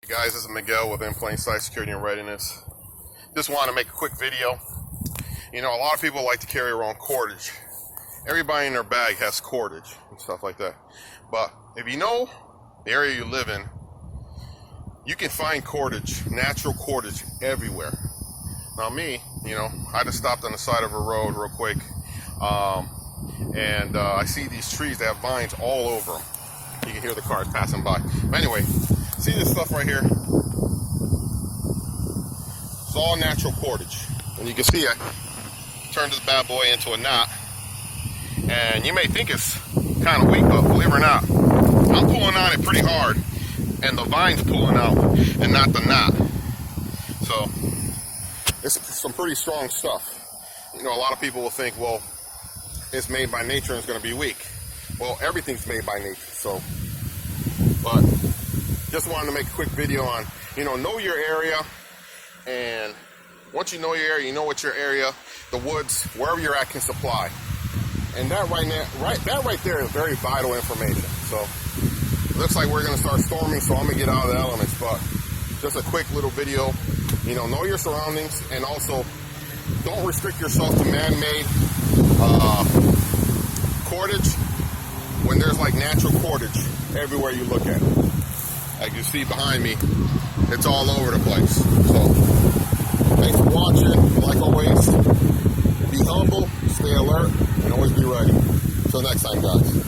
Hey guys, this is Miguel with In Plain Sight Security and Readiness. Just wanted to make a quick video. You know, a lot of people like to carry around cordage. Everybody in their bag has cordage and stuff like that. But if you know the area you live in, you can find cordage, natural cordage, everywhere. Now me, you know, I just stopped on the side of a road real quick, and I see these trees that have vines all over them. You can hear the cars passing by. But anyway, see this stuff right here? It's all natural cordage. And you can see I turned this bad boy into a knot. And you may think it's kind of weak, but believe it or not, I'm pulling on it pretty hard. And the vine's pulling out and not the knot. So, it's some pretty strong stuff. You know, a lot of people will think, well, it's made by nature and it's going to be weak. Well, everything's made by nature, so. But just wanted to make a quick video on, you know your area, and once you know your area, you know what your area, the woods, wherever you're at can supply. And that right there is very vital information. So looks like we're gonna start storming, so I'm gonna get out of the elements, but just a quick little video. You know your surroundings, and also don't restrict yourself to man-made cordage when there's like natural cordage everywhere you look at it. Like you see behind me, it's all over the place. So, thanks for watching. Like always, be humble, stay alert, and always be ready. Until next time, guys.